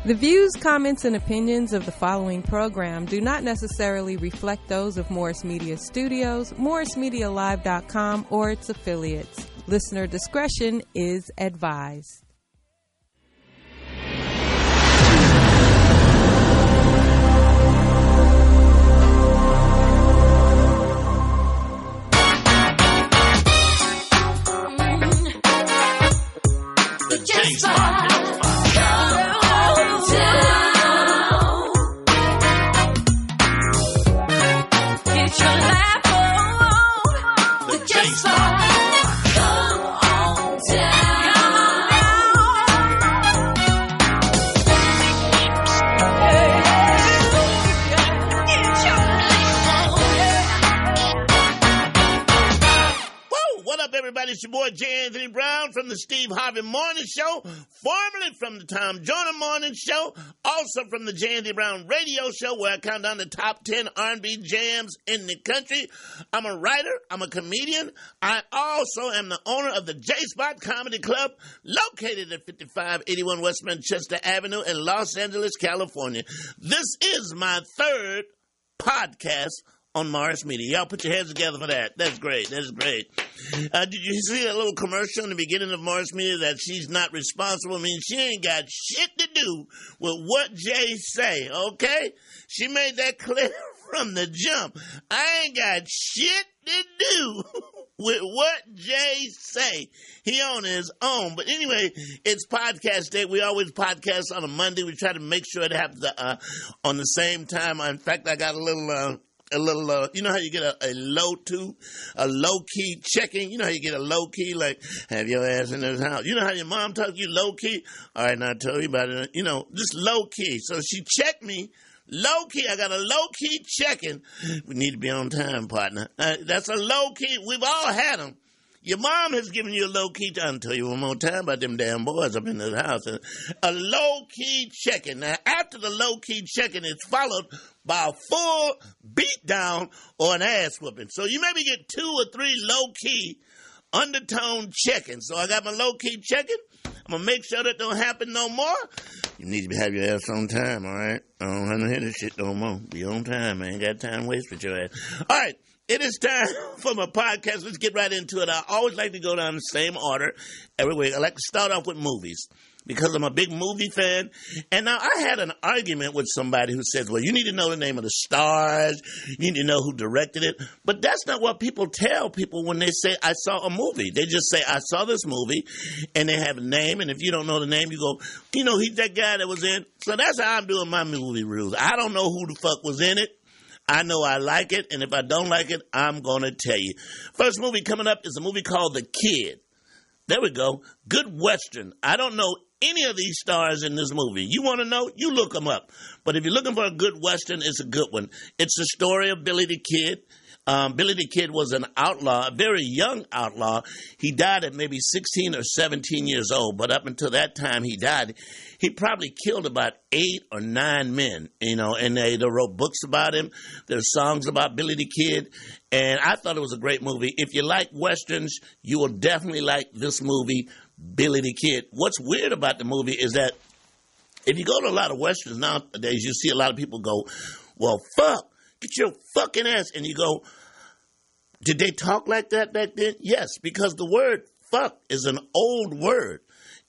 The views, comments, and opinions of the following program do not necessarily reflect those of Morris Media Studios, MorrisMediaLive.com, or its affiliates. Listener discretion is advised. The J-Spot. Everybody, it's your boy J. Anthony Brown from the Steve Harvey Morning Show, formerly from the Tom Joyner Morning Show, also from the J. Anthony Brown Radio Show, where I count down the top 10 R&B jams in the country. I'm a writer. I'm a comedian. I also am the owner of the J-Spot Comedy Club, located at 5581 West Manchester Avenue in Los Angeles, California. This is my third podcast on Morris Media. Y'all put your hands together for that. That's great. That's great. Did you see that little commercial in the beginning of Morris Media that she's not responsible? I mean, she ain't got shit to do with what Jay say, okay? She made that clear from the jump. I ain't got shit to do with what Jay say. He on his own. But anyway, it's podcast day. We always podcast on a Monday. We try to make sure it happens on the same time. In fact, I got a little, you know how you get a low-key checking? You know how you get a low-key, like, have your ass in this house? You know how your mom talks to you low-key? All right, now I tell you about it. You know, just low-key. So she checked me low-key. I got a low-key checking. We need to be on time, partner. That's a low-key. We've all had them. Your mom has given you a low-key, I'll tell you one more time about them damn boys up in this house. A low-key checking. Now, after the low-key checking, it's followed by a full beatdown or an ass whooping. So you maybe get 2 or 3 low-key undertone checking. So I got my low-key checking. I'm going to make sure that don't happen no more. You need to have your ass on time, all right? I don't have to hear this shit no more. Be on time. I ain't got time to waste with your ass. All right. It is time for my podcast. Let's get right into it. I always like to go down the same order every week. I like to start off with movies because I'm a big movie fan. And now I had an argument with somebody who says, well, you need to know the name of the stars. You need to know who directed it. But that's not what people tell people when they say, I saw a movie. They just say, I saw this movie, and they have a name. And if you don't know the name, you go, you know, he's that guy that was in. So that's how I'm doing my movie rules. I don't know who the fuck was in it. I know I like it, and if I don't like it, I'm going to tell you. First movie coming up is a movie called The Kid. There we go. Good Western. I don't know any of these stars in this movie. You want to know? You look them up. But if you're looking for a good Western, it's a good one. It's the story of Billy the Kid. Billy the Kid was an outlaw, a very young outlaw. He died at maybe 16 or 17 years old, but up until that time he died, he probably killed about 8 or 9 men, you know, and they wrote books about him. There's songs about Billy the Kid, and I thought it was a great movie. If you like Westerns, you will definitely like this movie, Billy the Kid. What's weird about the movie is that if you go to a lot of Westerns nowadays, you see a lot of people go, well, fuck. Get your fucking ass. And you go, did they talk like that back then? Yes, because the word fuck is an old word.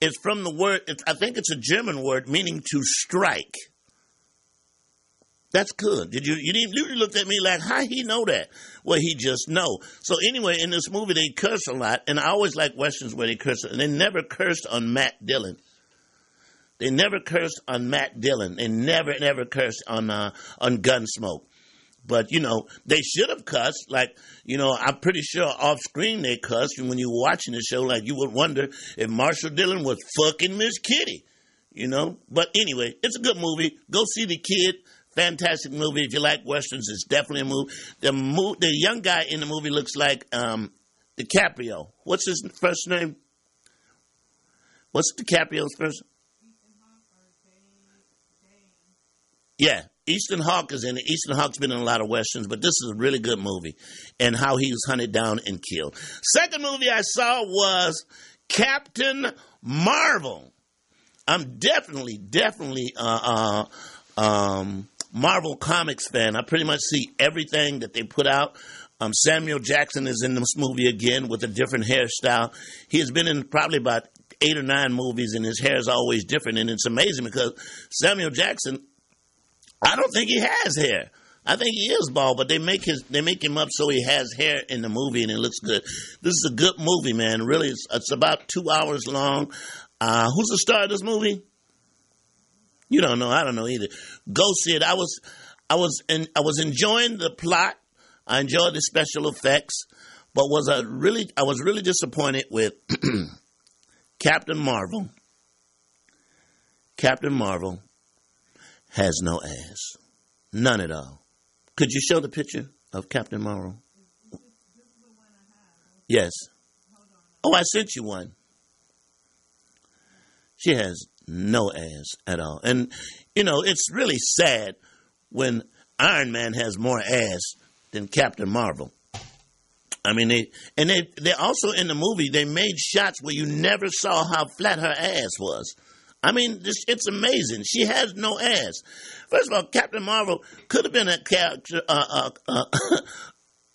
It's from the word, I think it's a German word meaning to strike. That's good. You looked at me like, how he know that? Well, he just know. So anyway, in this movie, they curse a lot. And I always like Westerns where they curse. And they never cursed on Matt Dillon. They never cursed on Matt Dillon. They never cursed on Gunsmoke. But, you know, they should have cussed. Like, you know, I'm pretty sure off screen they cussed. And when you were watching the show, like, you would wonder if Marshall Dillon was fucking Miss Kitty, you know. But anyway, it's a good movie. Go see The Kid. Fantastic movie. If you like Westerns, it's definitely a movie. The young guy in the movie looks like DiCaprio. What's his first name? What's DiCaprio's first? Yeah. Easton Hawke is in it. Easton Hawke's been in a lot of Westerns, but this is a really good movie and how he was hunted down and killed. Second movie I saw was Captain Marvel. I'm definitely Marvel Comics fan. I pretty much see everything that they put out. Samuel Jackson is in this movie again with a different hairstyle. He has been in probably about 8 or 9 movies, and his hair is always different. And it's amazing because Samuel Jackson, I don't think he has hair. I think he is bald, but they make him up so he has hair in the movie, and it looks good. This is a good movie, man. Really, it's about 2 hours long. Who's the star of this movie? You don't know. I don't know either. Go see it. I was enjoying the plot. I enjoyed the special effects, but I was really disappointed with Captain Marvel. Captain Marvel has no ass. None at all. Could you show the picture of Captain Marvel? Yes. Oh, I sent you one. She has no ass at all. And, it's really sad when Iron Man has more ass than Captain Marvel. I mean, they also in the movie, they made shots where you never saw how flat her ass was. I mean, it's amazing. She has no ass. First of all, Captain Marvel could have been a character,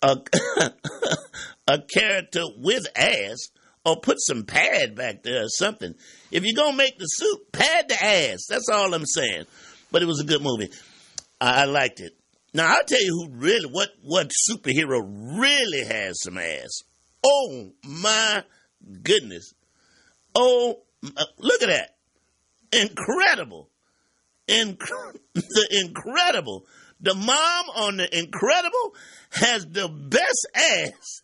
a character with ass, or put some pad back there or something. If you're going to make the suit, pad the ass. That's all I'm saying. But it was a good movie. I liked it. Now, I'll tell you who really, what superhero really has some ass. Oh, my goodness. Oh, look at that. Incredible. The Incredible. The mom on The Incredible has the best ass.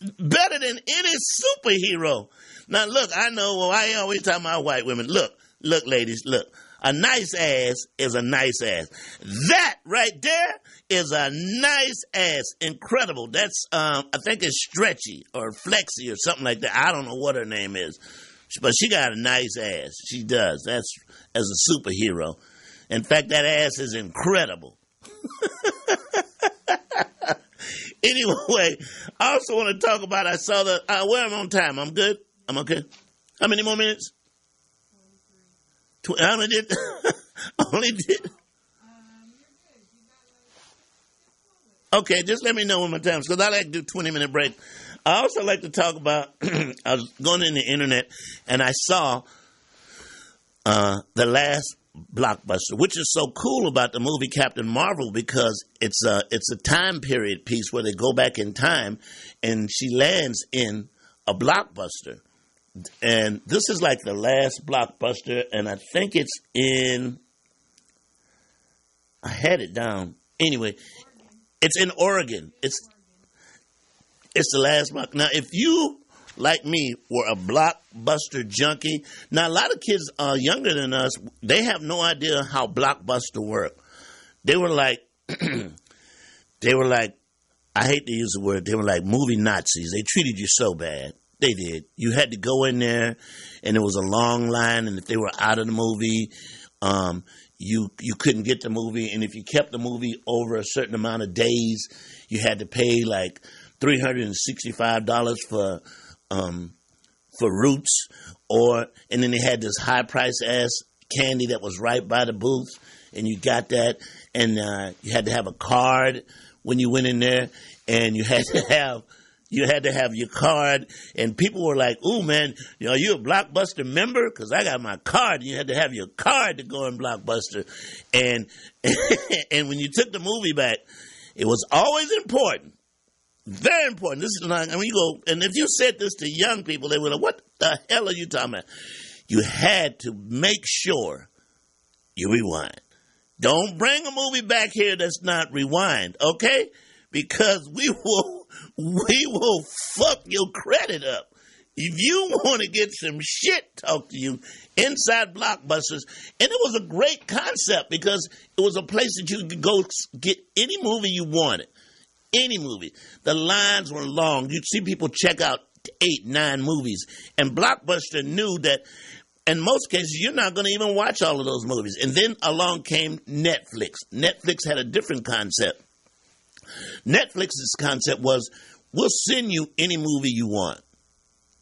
Better than any superhero. Now, look, I know I always tell my white women, look, ladies, look. A nice ass is a nice ass. That right there is a nice ass. Incredible. That's, I think it's Stretchy or Flexy or something like that. I don't know what her name is. But she got a nice ass. She does. That's as a superhero. In fact, that ass is incredible. Anyway, I also want to talk about, I saw where I'm on time. I'm good? I'm okay? How many more minutes? 23. How many did? Only did? Okay, just let me know when my time is, because I like to do 20-minute break. I also like to talk about, I was going in the internet, and I saw The Last Blockbuster, which is so cool about the movie Captain Marvel, because it's a time period piece where they go back in time, and she lands in a blockbuster. And this is like the last blockbuster, and I think it's I had it down. Anyway, it's in Oregon. It's the last block. Now, if you, like me, were a blockbuster junkie, now a lot of kids younger than us, they have no idea how blockbuster worked. They were like, I hate to use the word, they were like movie Nazis. They treated you so bad. They did. You had to go in there, and it was a long line, and if they were out of the movie, you couldn't get the movie, and if you kept the movie over a certain amount of days, you had to pay like $365 for Roots, and then they had this high price ass candy that was right by the booth, and you got that, and you had to have a card when you went in there, and you had to have your card, and people were like, "Ooh, man, are you a Blockbuster member? Because I got my card." And you had to have your card to go in Blockbuster, and and when you took the movie back, it was always important, very important. This is like, when you go, and if you said this to young people, they were like, "What the hell are you talking about?" You had to make sure you rewind. Don't bring a movie back here that's not rewind, okay? Because we will fuck your credit up. If you want to get some shit talk to you inside Blockbusters, and it was a great concept because it was a place that you could go get any movie you wanted. Any movie. The lines were long. You'd see people check out 8, 9 movies. And Blockbuster knew that in most cases, you're not going to even watch all of those movies. And then along came Netflix. Netflix had a different concept. Netflix's concept was, we'll send you any movie you want.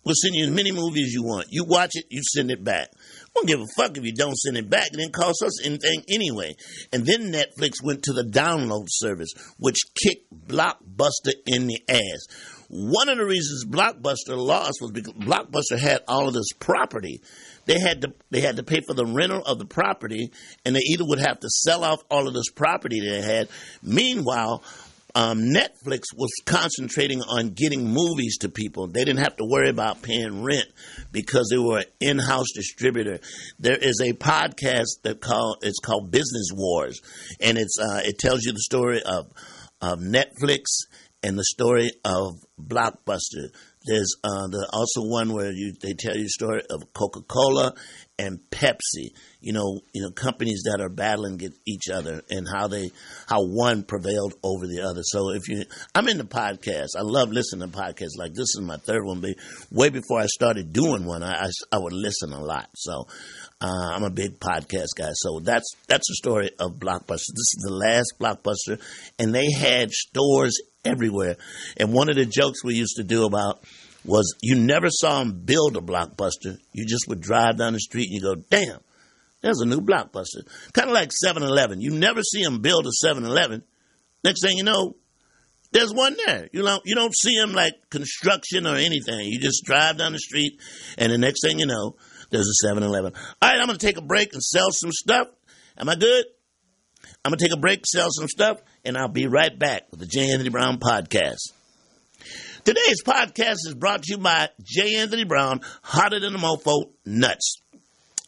We'll send you as many movies as you want. You watch it, you send it back. We don't give a fuck if you don't send it back. It didn't cost us anything anyway. And then Netflix went to the download service, which kicked Blockbuster in the ass. One of the reasons Blockbuster lost was because Blockbuster had all of this property. They had to pay for the rental of the property, and they either would have to sell off all of this property they had. Meanwhile, Netflix was concentrating on getting movies to people. They didn't have to worry about paying rent because they were an in-house distributor. There is a podcast it's called Business Wars, and it tells you the story of Netflix and the story of Blockbuster. There's also one where they tell you the story of Coca-Cola and Pepsi. You know, companies that are battling each other and how one prevailed over the other. So I'm into podcasts. I love listening to podcasts. Like this is my third one. But way before I started doing one, I would listen a lot. So I'm a big podcast guy. So that's the story of Blockbuster. This is the last Blockbuster, and they had stores everywhere. And one of the jokes we used to do was you never saw them build a Blockbuster. You just would drive down the street and you go, damn, there's a new Blockbuster. Kind of like 7-Eleven. You never see them build a 7-Eleven. Next thing you know, there's one there. You don't see them like construction or anything. You just drive down the street, and the next thing you know, there's a 7-Eleven. All right, I'm going to take a break and sell some stuff. Am I good? I'm going to take a break, sell some stuff, and I'll be right back with the J. Anthony Brown Podcast. Today's podcast is brought to you by J. Anthony Brown, Hotter Than a Mofo, Nuts.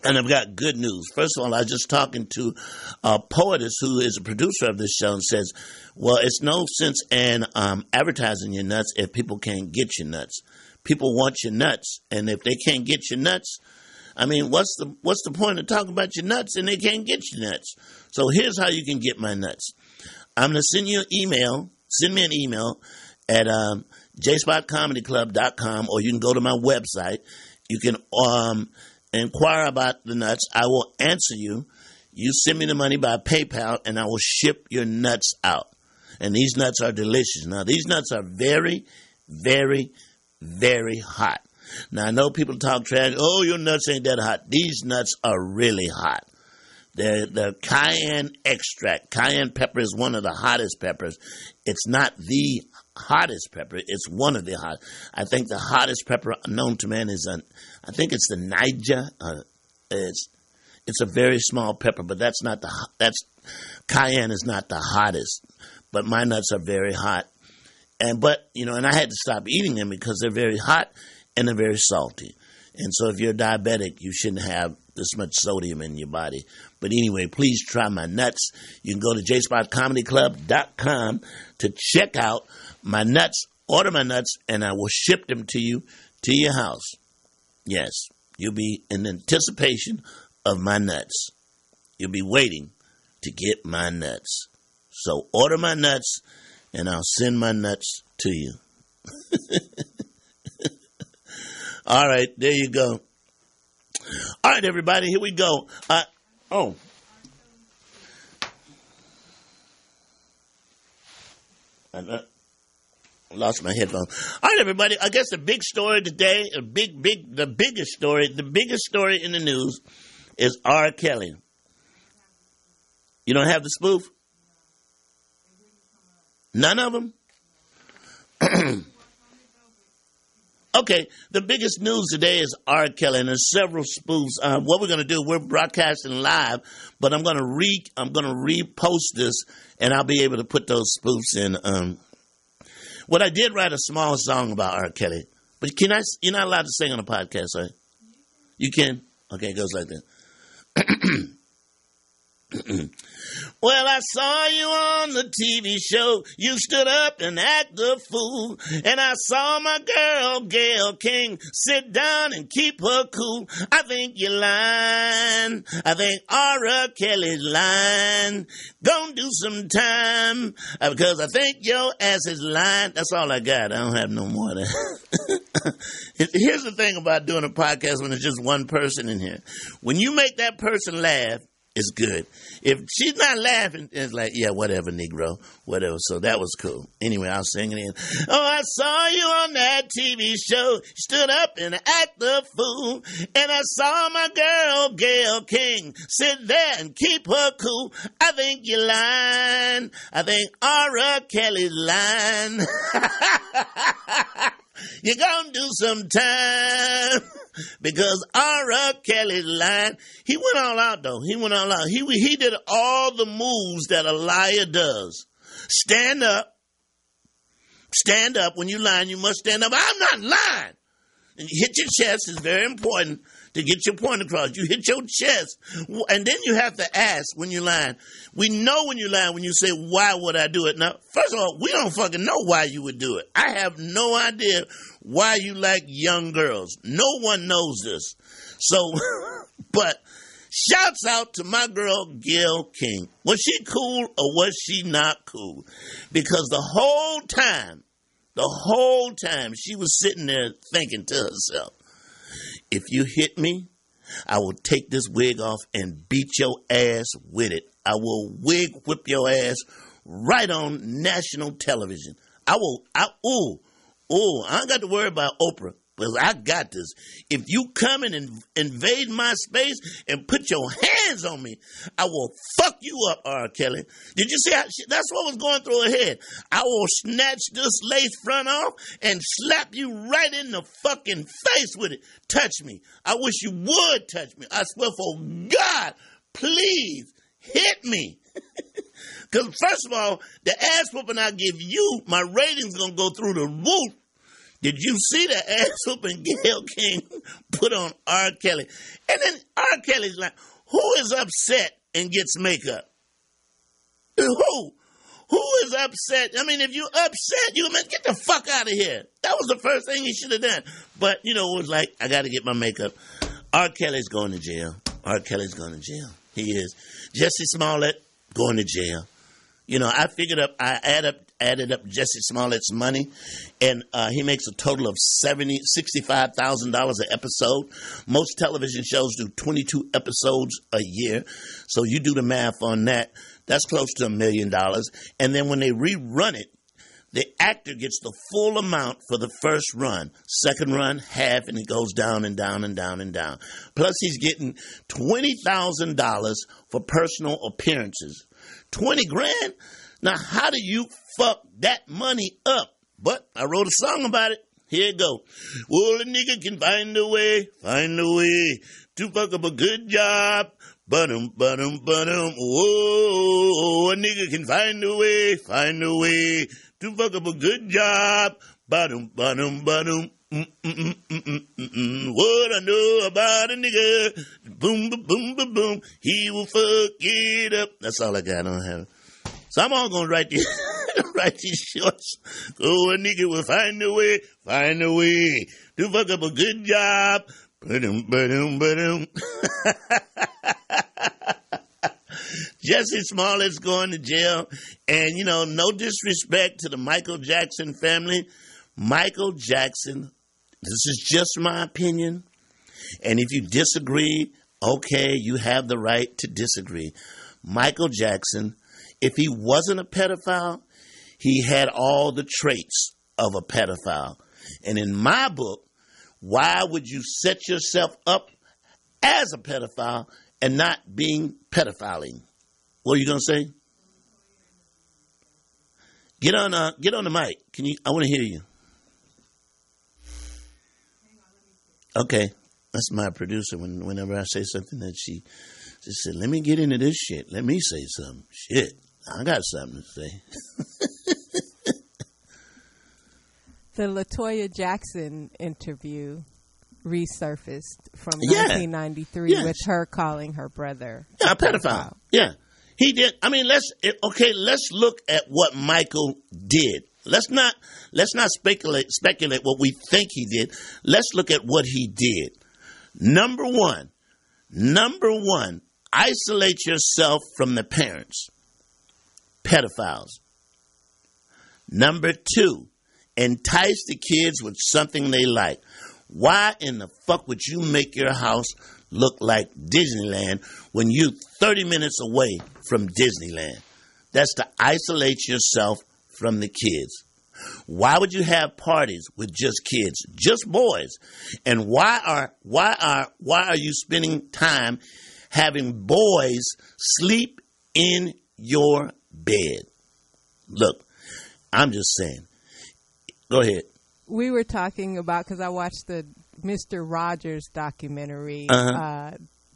And I've got good news. First of all, I was just talking to a poetess who is a producer of this show and says, well, it's no sense in advertising your nuts if people can't get your nuts. People want your nuts, and if they can't get your nuts, I mean, what's the point of talking about your nuts and they can't get your nuts? So here's how you can get my nuts. I'm going to send you an email. Send me an email at jspotcomedyclub.com, or you can go to my website. You can inquire about the nuts. I will answer you. You send me the money by PayPal, and I will ship your nuts out. And these nuts are delicious. Now, these nuts are very, very, very hot. Now, I know people talk trash. Oh, your nuts ain't that hot. These nuts are really hot. They're cayenne extract. Cayenne pepper is one of the hottest peppers. It's not the hottest pepper. It's one of the hot. I think the hottest pepper known to man is I think it's the Niger. It's a very small pepper, but cayenne is not the hottest. But my nuts are very hot, and I had to stop eating them because they're very hot and they're very salty. And so if you're diabetic, you shouldn't have this much sodium in your body. But anyway, please try my nuts. You can go to jspotcomedyclub.com to check out my nuts, order my nuts, and I will ship them to you to your house. Yes, you'll be in anticipation of my nuts. You'll be waiting to get my nuts. So order my nuts, and I'll send my nuts to you. All right, there you go. All right, everybody, here we go. I lost my headphones. All right, everybody, I guess the big story today, the biggest story in the news is R. Kelly. You don't have the spoof? None of them? Okay, the biggest news today is R. Kelly, and there's several spoofs. What we're going to do, we're broadcasting live, but I'm going to repost this, and I'll be able to put those spoofs in. What I did write a small song about R. Kelly, but you're not allowed to sing on a podcast, right? You can? Okay, it goes like that. Well, I saw you on the TV show. You stood up and acted a fool. And I saw my girl, Gayle King, sit down and keep her cool. I think you're lying. I think R. Kelly's lying. Gonna do some time because I think your ass is lying. That's all I got. I don't have no more of that. Here's the thing about doing a podcast when it's just one person in here. When you make that person laugh, it's good. If she's not laughing, it's like, yeah, whatever, Negro, whatever. So that was cool. Anyway, I was singing in. Oh, I saw you on that TV show. You stood up and act the fool. And I saw my girl, Gayle King, sit there and keep her cool. I think you're lying. I think R. Kelly's lying. You're gonna do some time. Because R. Kelly's lying. He went all out, though. He went all out. He did all the moves that a liar does. Stand up. Stand up. When you're lying, you must stand up. I'm not lying. And you hit your chest. It's very important to get your point across. You hit your chest. And then you have to ask when you're lying. We know when you're lying when you say, why would I do it? Now, first of all, we don't fucking know why you would do it. I have no idea why you like young girls. No one knows this. So, but shouts out to my girl, Gayle King. Was she cool or was she not cool? Because the whole time, she was sitting there thinking to herself, if you hit me, I will take this wig off and beat your ass with it. I will wig whip your ass right on national television. I ain't got to worry about Oprah, because I got this. If you come in and invade my space and put your hands on me, I will fuck you up, R. Kelly. Did you see how that's what was going through her head? I will snatch this lace front off and slap you right in the fucking face with it. Touch me. I wish you would touch me. I swear for God, please hit me. Because first of all, the ass whooping I give you, my rating's going to go through the roof. Did you see the ass whooping Gayle King put on R. Kelly? And then R. Kelly's like, who is upset and gets makeup? Who? Who is upset? I mean, if you're upset, you man, get the fuck out of here. That was the first thing he should have done. But, it was like, I got to get my makeup. R. Kelly's going to jail. R. Kelly's going to jail. He is. Jussie Smollett going to jail. I added up Jussie Smollett's money, and he makes a total of $65,000 an episode. Most television shows do 22 episodes a year, so you do the math on that. That's close to $1 million. And then when they rerun it, the actor gets the full amount for the first run. Second run, half, and it goes down and down and down and down. Plus, he's getting $20,000 for personal appearances. $20,000? Now, how do you fuck that money up? But I wrote a song about it. Here it go. Well, a nigga can find a way to fuck up a good job. Whoa, a nigga can find a way to fuck up a good job. What I know about a nigga, boom, boom, boom, boom, boom, he will fuck it up. That's all I got. I don't have it. So I'm all gonna write these shorts. Oh, a nigga will find a way to fuck up a good job. Jussie Smollett's going to jail. And, no disrespect to the Michael Jackson family. Michael Jackson, this is just my opinion. And if you disagree, okay, you have the right to disagree. Michael Jackson, if he wasn't a pedophile, he had all the traits of a pedophile. And in my book, why would you set yourself up as a pedophile and not being pedophiling? What are you going to say? Get on the mic. I want to hear you. Okay. That's my producer. Whenever I say something that she just said, let me get into this shit. Let me say something. Shit. I got something to say. The LaToya Jackson interview resurfaced from 1993 with her calling her brother a pedophile. Yeah. He did. I mean, let's look at what Michael did. Let's not speculate what we think he did. Let's look at what he did. Number one, isolate yourself from the parents. Pedophiles. Number two, entice the kids with something they like. Why in the fuck would you make your house look like Disneyland when you're 30 minutes away from Disneyland. That's to isolate yourself from the kids. Why would you have parties with just kids, just boys? And why are you spending time having boys sleep in your bed? Look, I'm just saying. Go ahead. We were talking about, because I watched the Mr. Rogers documentary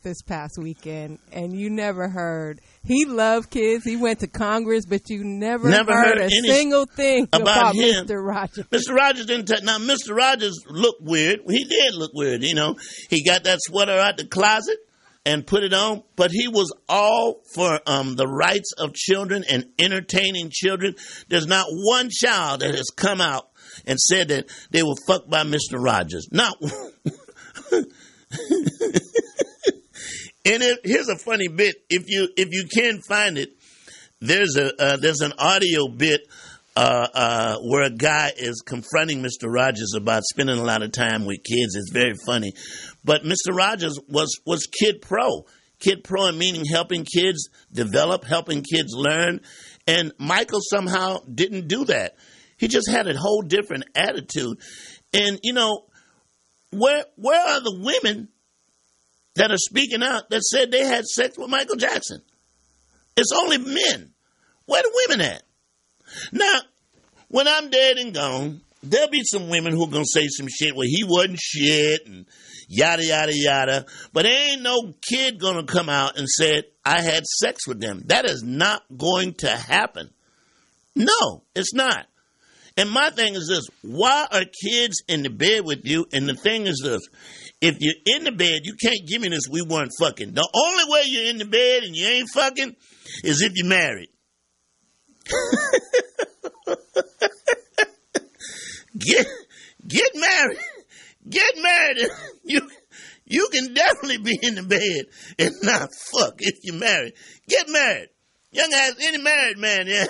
this past weekend, and you never heard. He loved kids. He went to Congress, but you never heard a single thing about him. Mr. Rogers. Mr. Rogers didn't. Now, Mr. Rogers looked weird. He did look weird. You know, he got that sweater out the closet and put it on, but he was all for the rights of children and entertaining children. There's not one child that has come out and said that they were fucked by Mr. Rogers. Not And here's a funny bit. If you can find it, there's an audio bit where a guy is confronting Mr. Rogers about spending a lot of time with kids. It's very funny. But Mr. Rogers was Kid Pro. Kid Pro meaning helping kids develop, helping kids learn. And Michael somehow didn't do that. He just had a whole different attitude. And, you know, where are the women that are speaking out that said they had sex with Michael Jackson? It's only men. Where the women at? Now, when I'm dead and gone, there'll be some women who are going to say some shit where he wasn't shit and yada, yada, yada. But there ain't no kid going to come out and say, I had sex with them. That is not going to happen. No, it's not. And my thing is this. Why are kids in the bed with you? And the thing is this. If you're in the bed, you can't give me this, we weren't fucking. The only way you're in the bed and you ain't fucking is if you're married. Get married. Get married. You can definitely be in the bed and not fuck if you're married. Get married. Young ass, any married man, yeah.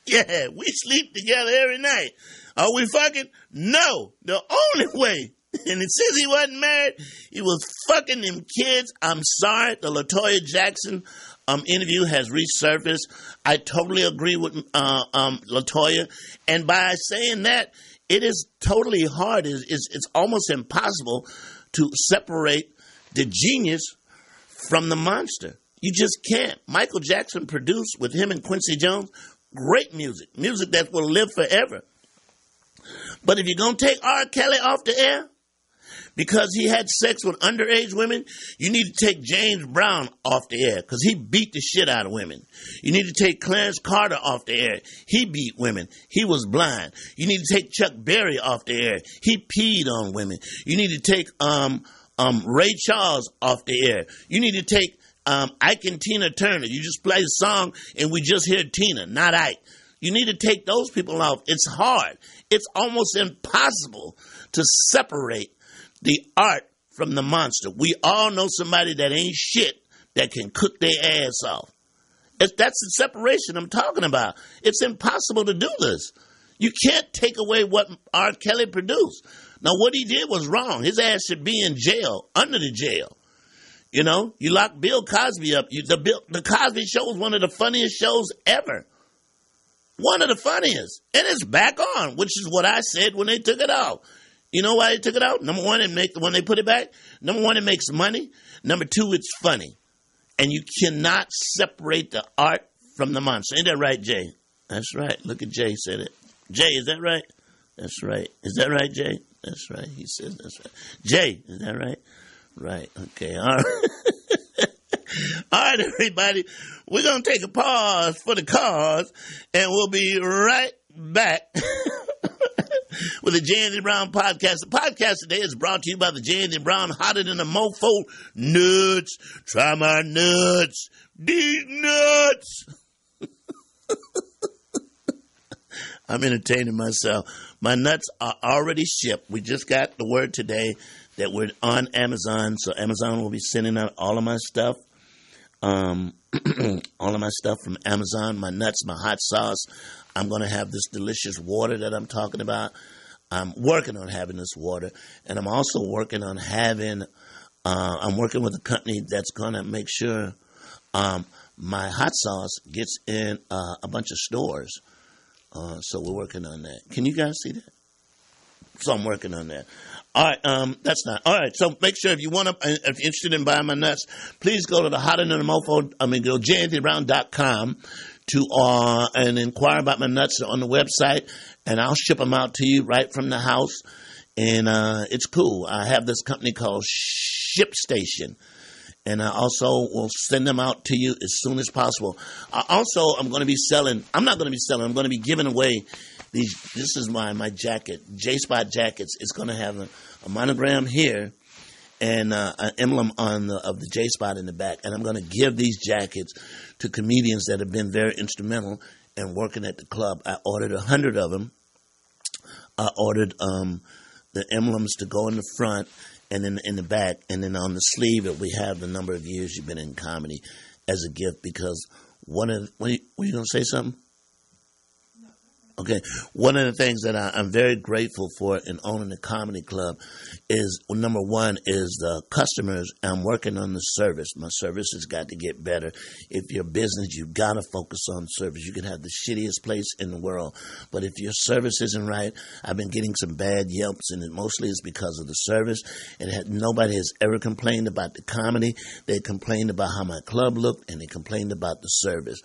Yeah, we sleep together every night. Are we fucking? No. The only way. And it says he wasn't married. He was fucking them kids. I'm sorry. The LaToya Jackson interview has resurfaced. I totally agree with LaToya. And by saying that, it is totally hard. It's almost impossible to separate the genius from the monster. You just can't. Michael Jackson produced with him and Quincy Jones great music that will live forever. But if you're going to take R. Kelly off the air because he had sex with underage women, you need to take James Brown off the air because he beat the shit out of women. You need to take Clarence Carter off the air. He beat women. He was blind. You need to take Chuck Berry off the air. He peed on women. You need to take Ray Charles off the air. You need to take Ike and Tina Turner. You just play the song and we just hear Tina, not Ike. You need to take those people off. It's hard. It's almost impossible to separate the art from the monster. We all know somebody that ain't shit that can cook their ass off. That's the separation I'm talking about. It's impossible to do this. You can't take away what R. Kelly produced. Now, what he did was wrong. His ass should be in jail, under the jail. You know, you lock Bill Cosby up. The Cosby Show was one of the funniest shows ever. One of the funniest. And it's back on, which is what I said when they took it out. You know why they took it out? Number one, when they put it back, number one, it makes money. Number two, it's funny. And you cannot separate the art from the monster. Ain't that right, Jay? That's right. Look at Jay said it. Jay, is that right? That's right. Is that right, Jay? That's right. He says that's right. Jay, is that right? Right. Okay. All right. All right, everybody. We're going to take a pause for the cause, and we'll be right back with the J. Anthony Brown podcast. The podcast today is brought to you by the J. Anthony Brown Hotter Than a Mofo Nuts. Try my nuts. These nuts. I'm entertaining myself. My nuts are already shipped. We just got the word today that we're on Amazon, so Amazon will be sending out all of my stuff. All of my stuff from Amazon, my nuts, my hot sauce. I'm going to have this delicious water that I'm talking about. I'm working on having this water, and I'm also working on having I'm working with a company that's going to make sure my hot sauce gets in a bunch of stores. So we're working on that. Can you guys see that? So I'm working on that. All right, that's not all right. So make sure if you're interested in buying my nuts, please go to the Hotter Than a Mofo. Go janthybrown.com to and inquire about my nuts on the website, and I'll ship them out to you right from the house. And it's cool. I have this company called ShipStation, and I also will send them out to you as soon as possible. I'm going to be selling. I'm not going to be selling. I'm going to be giving away these. This is my jacket, J-Spot jackets. It's going to have a monogram here and an emblem of the J-Spot in the back. And I'm going to give these jackets to comedians that have been very instrumental in working at the club. I ordered 100 of them. I ordered the emblems to go in the front and then in the back, and then on the sleeve we have the number of years you've been in comedy as a gift. Because were you going to say something? Okay, one of the things that I'm very grateful for in owning the comedy club is, number one, is the customers. I'm working on the service. My service has got to get better. If you're a business, you've got to focus on service. You can have the shittiest place in the world, but if your service isn't right, I've been getting some bad Yelps, and it mostly is because of the service. Nobody has ever complained about the comedy. They complained about how my club looked, and they complained about the service.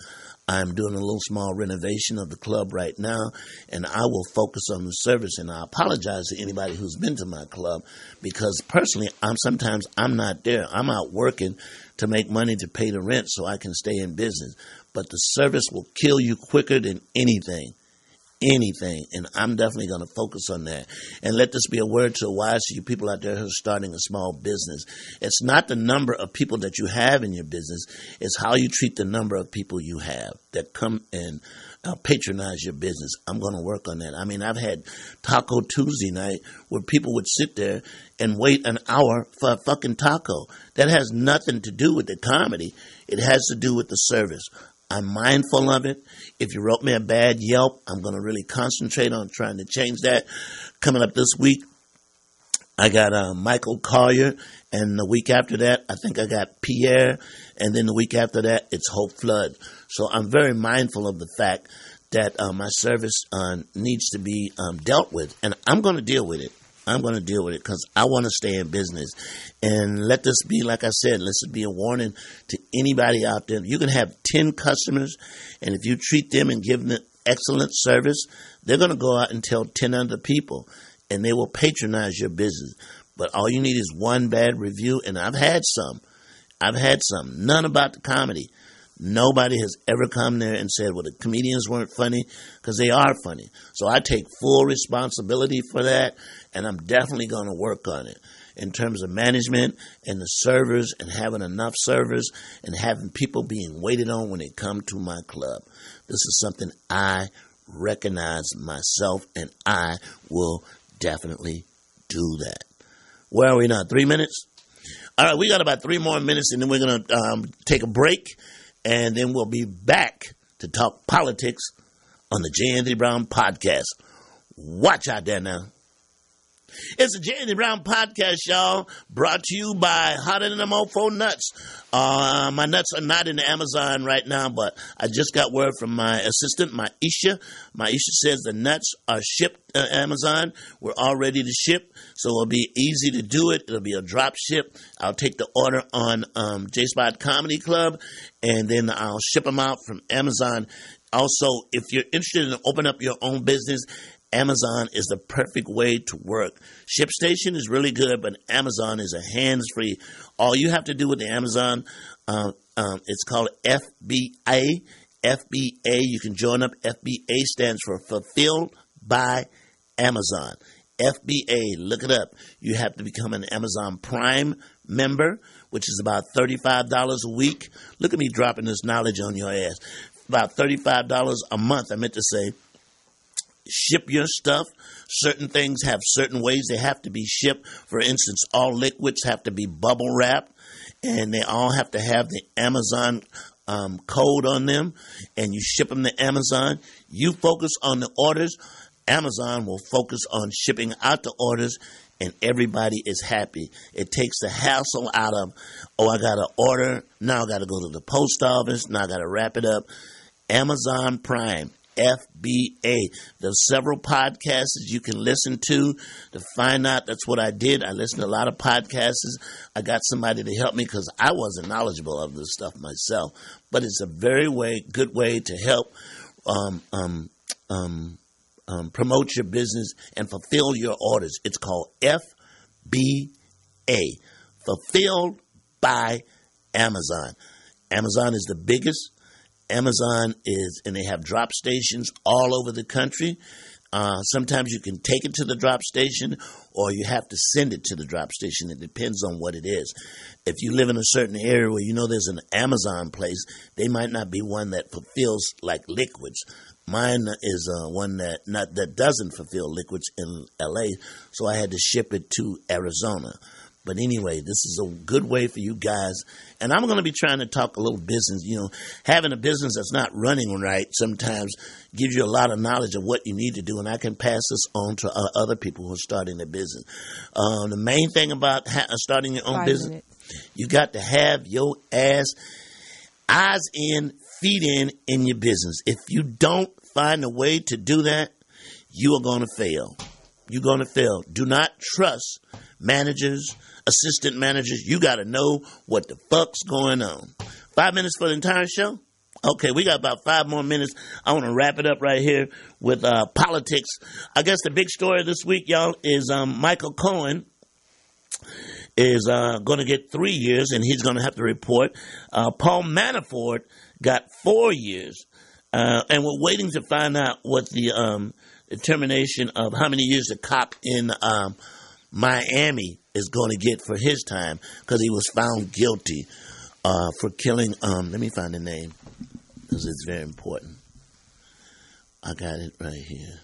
I'm doing a little small renovation of the club right now, and I will focus on the service. And I apologize to anybody who's been to my club, because personally, sometimes I'm not there. I'm out working to make money to pay the rent so I can stay in business. But the service will kill you quicker than anything. And I'm definitely going to focus on that. And let this be a word to a wise to you people out there who are starting a small business. It's not the number of people that you have in your business. It's how you treat the number of people you have that come and patronize your business. I'm going to work on that. I mean, I've had Taco Tuesday night where people would sit there and wait an hour for a fucking taco. That has nothing to do with the comedy. It has to do with the service. I'm mindful of it. If you wrote me a bad Yelp, I'm going to really concentrate on trying to change that. Coming up this week, I got Michael Collier, and the week after that, I think I got Pierre, and then the week after that, it's Hope Flood. So I'm very mindful of the fact that my service needs to be dealt with, and I'm going to deal with it. I'm going to deal with it because I want to stay in business. And let this be, like I said, let this be a warning to anybody out there. You can have 10 customers, and if you treat them and give them excellent service, they're going to go out and tell 10 other people, and they will patronize your business. But all you need is one bad review, and I've had some. None about the comedy. Nobody has ever come there and said, well, the comedians weren't funny, because they are funny. So I take full responsibility for that, and I'm definitely going to work on it in terms of management and the servers and having enough servers and having people being waited on when they come to my club. This is something I recognize myself, and I will definitely do that. Where are we now? 3 minutes? All right, we got about 3 more minutes, and then we're going to take a break. And then we'll be back to talk politics on the J. Anthony Brown Podcast. Watch out there now. It's the J. Anthony Brown Podcast, y'all, brought to you by Hotter Than a Mofo Nuts. My nuts are not in the Amazon right now, but I just got word from my assistant, Maisha. Maisha says the nuts are shipped to Amazon. We're all ready to ship, so it'll be easy to do it. It'll be a drop ship. I'll take the order on J-Spot Comedy Club, and then I'll ship them out from Amazon. Also, if you're interested in opening up your own business, Amazon is the perfect way to work. ShipStation is really good, but Amazon is a hands-free. All you have to do with the Amazon, it's called FBA. FBA, you can join up. FBA stands for Fulfilled by Amazon. FBA, look it up. You have to become an Amazon Prime member, which is about $35 a week. Look at me dropping this knowledge on your ass. About $35 a month, I meant to say. Ship your stuff. Certain things have certain ways they have to be shipped. For instance, all liquids have to be bubble wrapped, and they all have to have the Amazon code on them, and you ship them to Amazon. You focus on the orders. Amazon will focus on shipping out the orders, and everybody is happy. It takes the hassle out of, I got to order, now I got to go to the post office, now I got to wrap it up. Amazon Prime, FBA. There's several podcasts you can listen to find out. That's what I did. I listened to a lot of podcasts. I got somebody to help me because I wasn't knowledgeable of this stuff myself. But it's a very good way to help promote your business and fulfill your orders. It's called FBA, Fulfilled by Amazon. Amazon is the biggest. Amazon is, and they have drop stations all over the country. Sometimes you can take it to the drop station or you have to send it to the drop station. It depends on what it is. If you live in a certain area where you know there's an Amazon place, they might not be one that fulfills like liquids. Mine is one that doesn't fulfill liquids in LA, so I had to ship it to Arizona. But anyway, this is a good way for you guys. And I'm going to be trying to talk a little business. You know, having a business that's not running right sometimes gives you a lot of knowledge of what you need to do. And I can pass this on to other people who are starting their business. The main thing about starting your own business, you got to have your eyes in, feet in your business. If you don't find a way to do that, you are going to fail. You're going to fail. Do not trust managers, assistant managers. You got to know what the fuck's going on. 5 minutes for the entire show? Okay, we got about 5 more minutes. I want to wrap it up right here with politics. I guess the big story this week, y'all, is Michael Cohen is going to get 3 years, and he's going to have to report. Paul Manafort got 4 years, and we're waiting to find out what the determination of how many years the cop in Miami is going to get for his time, because he was found guilty for killing, let me find the name, because it's very important. I got it right here.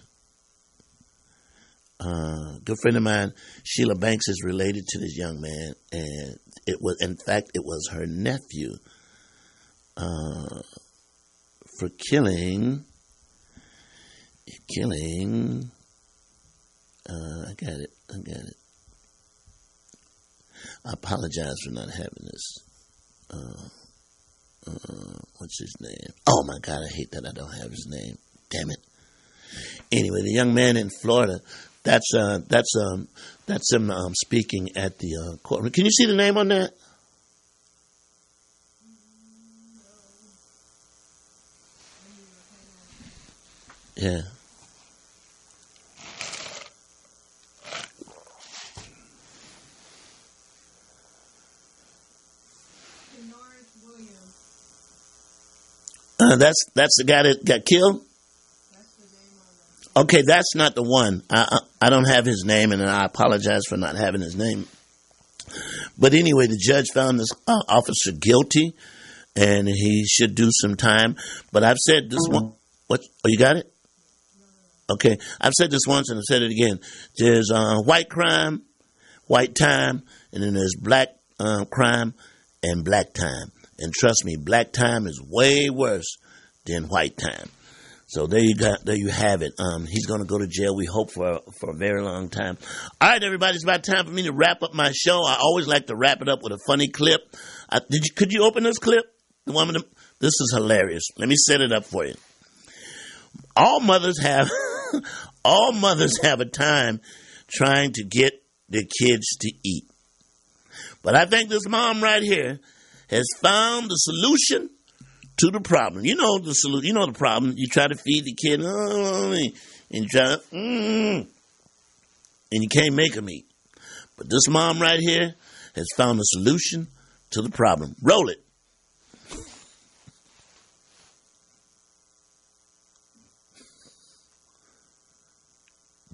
Good friend of mine, Sheila Banks, is related to this young man, and it was her nephew for killing. I got it. I apologize for not having this. What's his name? Oh my God, I hate that I don't have his name. Damn it. Anyway, the young man in Florida, that's him speaking at the court. Can you see the name on that? Yeah. That's the guy that got killed? Okay, that's not the one. I don't have his name, and I apologize for not having his name. But anyway, the judge found this officer guilty, and he should do some time. But I've said this one. What? Oh, you got it? Okay. I've said this once, and I've said it again. There's white crime, white time, and then there's black crime and black time. And trust me, black time is way worse than white time. So there you have it. He's going to go to jail, we hope, for a very long time. All right, everybody, it's about time for me to wrap up my show. I always like to wrap it up with a funny clip. Could you open this clip? This is hilarious. Let me set it up for you. All mothers have a time trying to get their kids to eat. But I think this mom right here has found the solution to the problem. You know the solution. You know the problem. You try to feed the kid, and you try, and you can't make them eat. But this mom right here has found a solution to the problem. Roll it.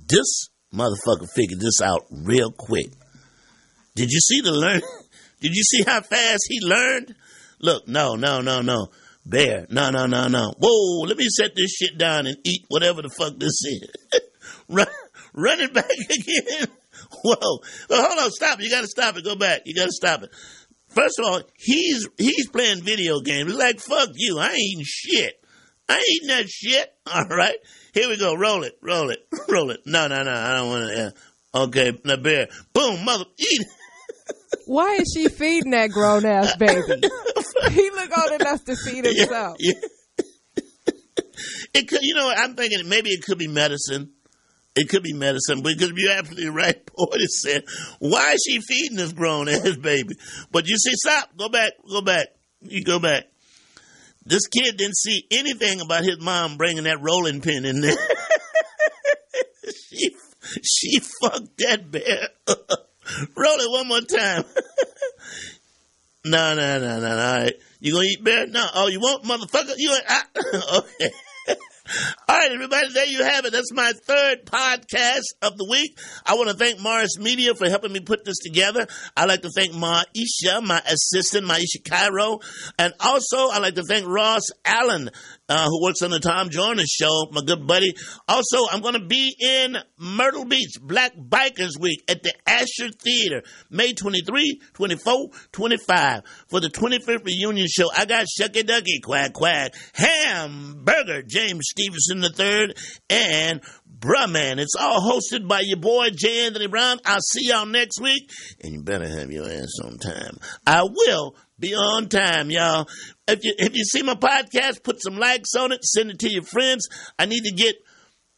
This motherfucker figured this out real quick. Did you see the learn? Did you see how fast he learned? Look, no. Bear, no. Whoa, let me set this shit down and eat whatever the fuck this is. Run it back again. Whoa. Well, hold on, stop it. You got to stop it. Go back. You got to stop it. First of all, he's playing video games. He's like, fuck you. I ain't eating shit. I ain't eating that shit. All right. Here we go. Roll it. No. I don't want to. Okay, now bear. Boom, mother, eat. Why is she feeding that grown ass baby? He look old enough to feed himself. Yeah. It could, I'm thinking maybe it could be medicine. It could be medicine, because you're absolutely right. Boy, it said, why is she feeding this grown ass baby? But you see, stop, go back. You go back. This kid didn't see anything about his mom bringing that rolling pin in there. She fucked that bear. Roll it one more time. No. All right. You gonna eat bear? No. Oh, you won't, motherfucker? You ain't. Okay. All right, everybody, there you have it. That's my third podcast of the week. I want to thank Morris Media for helping me put this together. I'd like to thank Maisha, my assistant, Maisha Cairo. And also, I'd like to thank Ross Allen, who works on the Tom Joyner Show, my good buddy. Also, I'm going to be in Myrtle Beach, Black Bikers Week at the Asher Theater, May 23, 24, 25. For the 25th reunion show, I got Shucky Ducky, Quack Quack, Hamburger, James Stevenson III, and Bruh Man. It's all hosted by your boy, J. Anthony Brown. I'll see y'all next week, and you better have your ass on time. I will be on time, y'all. If you see my podcast, put some likes on it, send it to your friends. I need to get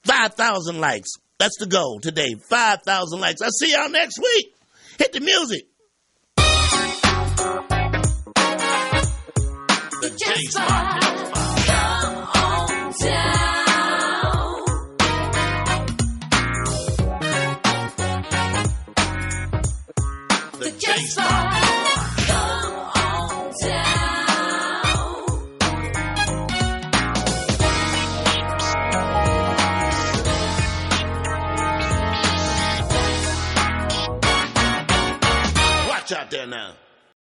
5,000 likes. That's the goal today, 5,000 likes. I'll see y'all next week. Hit the music. The J-Spot.